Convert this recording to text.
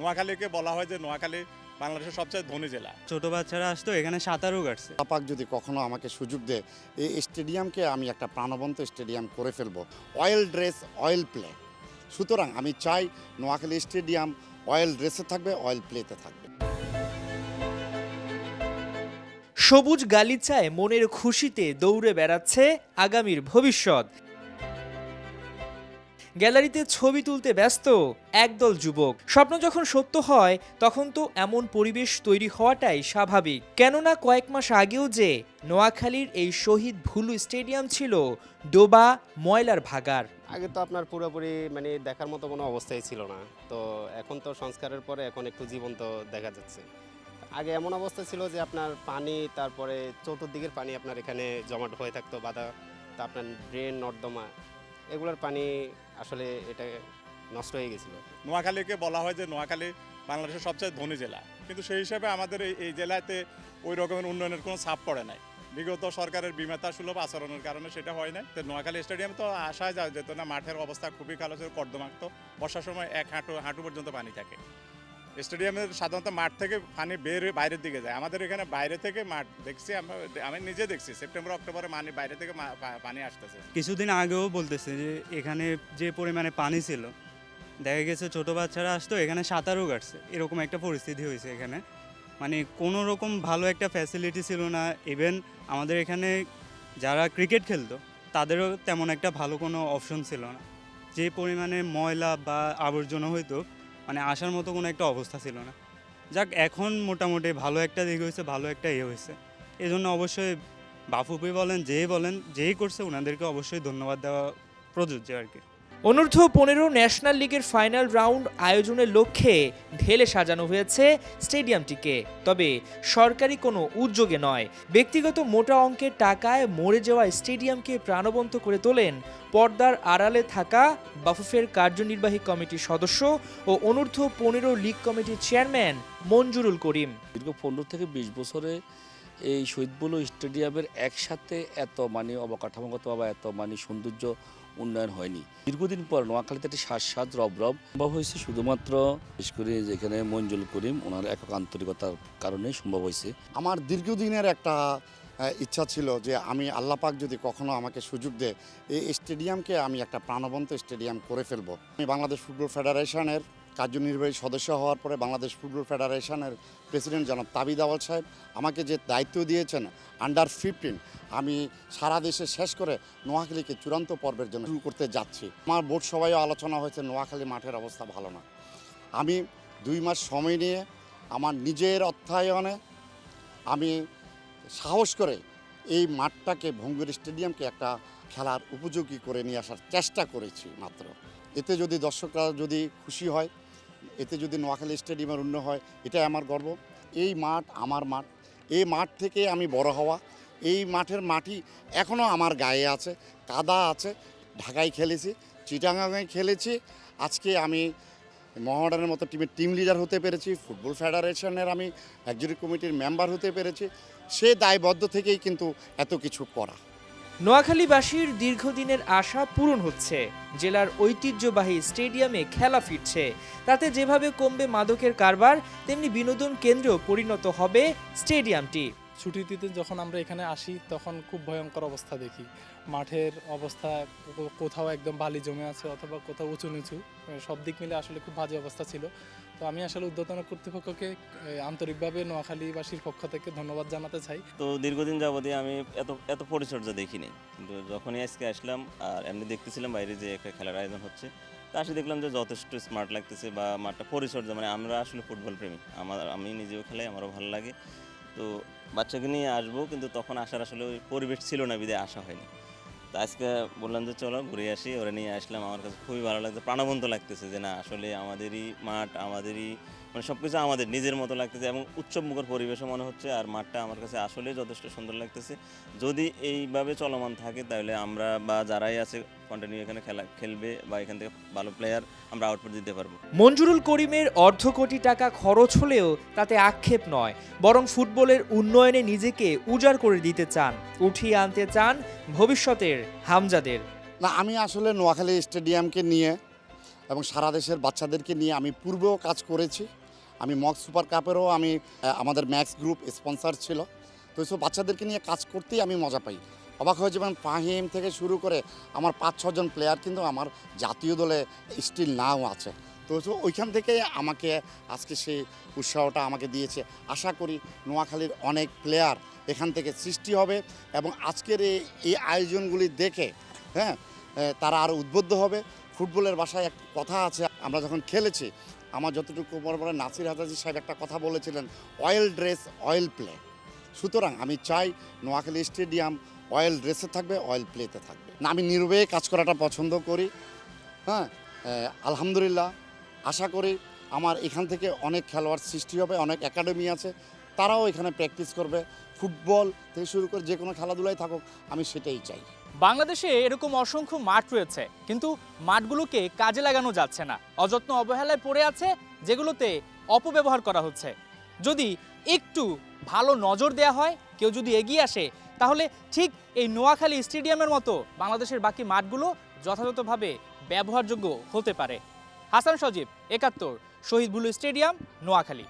নোয়াখালীকে বলা হয় যে নোয়াখালী বাংলাদেশের সবচেয়ে ধনী জেলা। ছোট বাচ্চারা আসতো এখানে সাঁতারও কাটছে। পাক যদি কখনো আমাকে সুযোগ দেয় এই স্টেডিয়ামকে আমি একটা প্রাণবন্ত স্টেডিয়াম করে ফেলবো। অয়েল ড্রেস অয়েল প্লে, সুতরাং আমি চাই নোয়াখালী স্টেডিয়াম অয়েল ড্রেসে থাকবে, অয়েল প্লেতে থাকবে। সবুজ গালিচায় মনের খুশিতে দৌড়ে বেড়াচ্ছে আগামীর ভবিষ্যৎ। গ্যালারিতে ছবি তুলতে ব্যস্ত একদল যুবক। স্বপ্ন যখন সত্য হয় তখন তো এমন পরিবেশ তৈরি হওয়াটাই স্বাভাবিক। কেননা কয়েক মাস আগেও যে নোয়াখালীর এই শহীদ ভুলু স্টেডিয়াম ছিল ডোবা ময়লার ভাগাড়। আগে তো আপনার পুরোপুরি মানে দেখার মতো কোনো অবস্থাই ছিল না, তো এখন তো সংস্কারের পরে এখন একটু জীবন্ত দেখা যাচ্ছে। আগে এমন অবস্থা ছিল যে আপনার পানি, তারপরে চতুর্দিকের পানি আপনার এখানে জমাট হয়ে থাকতো, বাধা, তা আপনার ড্রেন নর্দমা এগুলোর পানি আসলে এটা নষ্ট হয়ে গেছিলো। নোয়াখালীকে বলা হয় যে নোয়াখালী বাংলাদেশের সবচেয়ে ধনী জেলা, কিন্তু সেই হিসাবে আমাদের এই জেলাতে ওই রকমের উন্নয়নের কোনো ছাপ পড়ে নাই। বিগত সরকারের বিমাতা সুলভ আচরণের কারণে সেটা হয় নাই। তো নোয়াখালী স্টেডিয়াম তো আসা যায় যেত না, মাঠের অবস্থা খুবই খারাপ ছিল, কর্দমাক্ত, বর্ষার সময় এক হাঁটু পর্যন্ত পানি থাকে। স্টেডিয়ামের সাধারণত মাঠ থেকে পানি বাইরের দিকে যায়। আমাদের এখানে বাইরে থেকে মাঠ দেখছি, আমি নিজে দেখছি সেপ্টেম্বর অক্টোবরে বাইরে থেকে পানি আসতেছে। কিছুদিন আগেও বলতেছে যে এখানে যে পরিমাণে পানি ছিল, দেখা গেছে ছোট বাচ্চারা আসতো এখানে সাঁতারও কাটছে, এরকম একটা পরিস্থিতি হয়েছে এখানে। মানে কোনো রকম ভালো একটা ফ্যাসিলিটি ছিল না। ইভেন আমাদের এখানে যারা ক্রিকেট খেলতো তাদেরও তেমন একটা ভালো কোনো অপশন ছিল না। যে পরিমাণে ময়লা বা আবর্জনা হইতো, মানে আসার মতো কোনো একটা অবস্থা ছিল না। যাক, এখন মোটামুটি ভালো একটা দিক হয়েছে, ভালো একটা হয়েছে। এই জন্য অবশ্যই বাফুফি বলেন, যেই করছে ওনাদেরকে অবশ্যই ধন্যবাদ দেওয়া প্রযোজ্য আর কি। অনূর্ধ্ব 15 ন্যাশনাল লিগের ফাইনাল রাউন্ড আয়োজনের লক্ষ্যে ঢেলে সাজানো হয়েছে স্টেডিয়ামটিকে। তবে সরকারি কোনো উদ্যোগে নয়, ব্যক্তিগত মোটা অঙ্কের টাকায় মরে যাওয়া স্টেডিয়ামকে প্রাণবন্ত করে তোলেন পর্দার আড়ালে থাকা বাফুফের কার্যনির্বাহী কমিটির সদস্য ও অনূর্ধ্ব 15 লিগ কমিটির চেয়ারম্যান মঞ্জুরুল করিম। দীর্ঘ 15 থেকে 20 বছরে এই শহীদ ভুলু স্টেডিয়ামের একসাথে এত অবকাঠামোগত বা এত সৌন্দর্য উন্নয়ন হয়নি। দীর্ঘদিন পর নোয়াখালীতে একটি স্বাদ রব সম্ভব হয়েছে শুধুমাত্র বিশেষ করে যেখানে মঞ্জুরুল করিম ওনার একক আন্তরিকতার কারণে সম্ভব হয়েছে। আমার দীর্ঘদিনের একটা ইচ্ছা ছিল যে আমি আল্লাহ পাক যদি কখনো আমাকে সুযোগ দেয় এই স্টেডিয়ামকে আমি একটা প্রাণবন্ত স্টেডিয়াম করে ফেলবো। আমি বাংলাদেশ ফুটবল ফেডারেশনের কার্যনির্বাহী সদস্য হওয়ার পরে বাংলাদেশ ফুটবল ফেডারেশনের প্রেসিডেন্ট জনাব তাবিদ আওয়াল সাহেব আমাকে যে দায়িত্ব দিয়েছেন আন্ডার 15 আমি সারা দেশে শেষ করে নোয়াখালীকে চূড়ান্ত পর্বের জন্য শুরু করতে যাচ্ছি। আমার বোর্ড সভায়ও আলোচনা হয়েছে, নোয়াখালী মাঠের অবস্থা ভালো না। আমি 2 মাস সময় নিয়ে আমার নিজের অর্থায়নে আমি সাহস করে এই মাঠটাকে ভঙ্গুর স্টেডিয়ামকে একটা খেলার উপযোগী করে নিয়ে আসার চেষ্টা করেছি মাত্র। এতে যদি দর্শকরা যদি খুশি হয়, এতে যদি নোয়াখালী স্টেডিয়ামের উন্নয়ন হয়, এটাই আমার গর্ব। এই মাঠ আমার মাঠ, এই মাঠ থেকে আমি বড় হওয়া, এই মাঠের মাটি এখনও আমার গায়ে আছে, কাদা আছে। ঢাকায় খেলেছি, চিটাগাঙে খেলেছি, আজকে আমি মহামেডানের মতো টিমের টিম লিডার হতে পেরেছি, ফুটবল ফেডারেশনের আমি এক্সিকিউটিভ কমিটির মেম্বার হতে পেরেছি। সে দায়বদ্ধ থেকেই কিন্তু এত কিছু করা। নোয়াখালীবাসীর দীর্ঘদিনের আশা পূরণ হচ্ছে। জেলার ঐতিহ্যবাহী স্টেডিয়ামে খেলা ফিরছে। তাতে যেভাবে কমবে মাদকের কারবার, তেমনি বিনোদন কেন্দ্রেও পরিণত হবে স্টেডিয়ামটি। ছুটিতে যখন আমরা এখানে আসি তখন খুব ভয়ঙ্কর অবস্থা দেখি। মাঠের অবস্থা কোথাও একদম বালি জমে আছে, অথবা কোথাও উঁচু নিচু, সব দিক মিলে আসলে খুব বাজে অবস্থা ছিল। তো আমি আসলে ঊর্ধ্বতন কর্তৃপক্ষকে আন্তরিকভাবে নোয়াখালীবাসীর পক্ষ থেকে ধন্যবাদ জানাতে চাই। তো দীর্ঘদিন যাবতীয় আমি এত পরিচর্যা দেখিনি, কিন্তু যখনই আজকে আসলাম আর এমনি দেখতেছিলাম বাইরে যে একটা খেলার আয়োজন হচ্ছে, তা আসলে দেখলাম যে যথেষ্ট স্মার্ট লাগতেছে বা মাঠটা পরিচর্যা, আমরা আসলে ফুটবল প্রেমী, আমি নিজেও খেলাই, আমারও ভালো লাগে। তো বাচ্চাকে নিয়ে আসবো, কিন্তু তখন আসার আসলে ওই পরিবেশ ছিল না, বিদায় আসা হয়নি। তো আজকে বললাম যে চলো ঘুরে আসি, ওরা নিয়ে আসলাম। আমার কাছে খুবই ভালো লাগছে, প্রাণবন্ত লাগতেছে যে না আসলে আমাদেরই মাঠ, আমাদেরই সব কিছু আমাদের নিজের মতো লাগতেছে এবং উৎসবমুখর পরিবেশও মনে হচ্ছে। আর মাঠটা আমার কাছে আসলেই যথেষ্ট সুন্দর লাগতেছে। যদি এইভাবে চলমান থাকে তাহলে আমরা বা যারাই আছে কন্টিনিউ এখানে খেলবে বা এখান থেকে ভালো প্লেয়ার আমরা আউটপুট দিতে পারবো। মঞ্জুরুল করিমের অর্ধ কোটি টাকা খরচ হলেও তাতে আক্ষেপ নয়, বরং ফুটবলের উন্নয়নে নিজেকে উজাড় করে দিতে চান, উঠিয়ে আনতে চান ভবিষ্যতের হামজাদের। না, আমি আসলে নোয়াখালী স্টেডিয়ামকে নিয়ে এবং সারা দেশের বাচ্চাদেরকে নিয়ে আমি পূর্বেও কাজ করেছি। আমি মক সুপার কাপেরও আমি আমাদের ম্যাক্স গ্রুপ স্পন্সর ছিল। তো এইসব বাচ্চাদেরকে নিয়ে কাজ করতেই আমি মজা পাই। অবাক হয়ে যাবেন, ফাহিম থেকে শুরু করে আমার 5-6 জন প্লেয়ার কিন্তু আমার জাতীয় দলে স্টিল নাও আছে। তো ওইখান থেকে আমাকে আজকে সেই উৎসাহটা আমাকে দিয়েছে। আশা করি নোয়াখালীর অনেক প্লেয়ার এখান থেকে সৃষ্টি হবে এবং আজকের এই আয়োজনগুলি দেখে তারা আরও উদ্বুদ্ধ হবে। ফুটবলের ভাষায় এক কথা আছে, আমরা যখন খেলেছি আমার যতটুকু মনে পড়ে নাসির হাজাজি সাহেব একটা কথা বলেছিলেন, অয়েল ড্রেস অয়েল প্লে। সুতরাং আমি চাই নোয়াখালী স্টেডিয়াম অয়েল ড্রেসে থাকবে, অয়েল প্লেতে থাকবে না। আমি নির্ভয়ে কাজ করাটা পছন্দ করি। আলহামদুলিল্লাহ আশা করি আমার এখান থেকে অনেক খেলোয়াড় সৃষ্টি হবে, অনেক একাডেমি আছে, তারাও এখানে প্র্যাকটিস করবে। ফুটবল থেকে শুরু করে যে কোনো খেলাধুলায় থাকুক, আমি সেটাই চাই। বাংলাদেশে এরকম অসংখ্য মাঠ রয়েছে, কিন্তু মাঠগুলোকে কাজে লাগানো যাচ্ছে না, অযত্ন অবহেলায় পড়ে আছে, যেগুলোতে অপব্যবহার করা হচ্ছে। যদি একটু ভালো নজর দেয়া হয়, কেউ যদি এগিয়ে আসে, তাহলে ঠিক এই নোয়াখালী স্টেডিয়ামের মতো বাংলাদেশের বাকি মাঠগুলো যথাযথভাবে ব্যবহারযোগ্য হতে পারে। হাসান সজীব, ৭১, শহীদ বুলু স্টেডিয়াম, নোয়াখালী।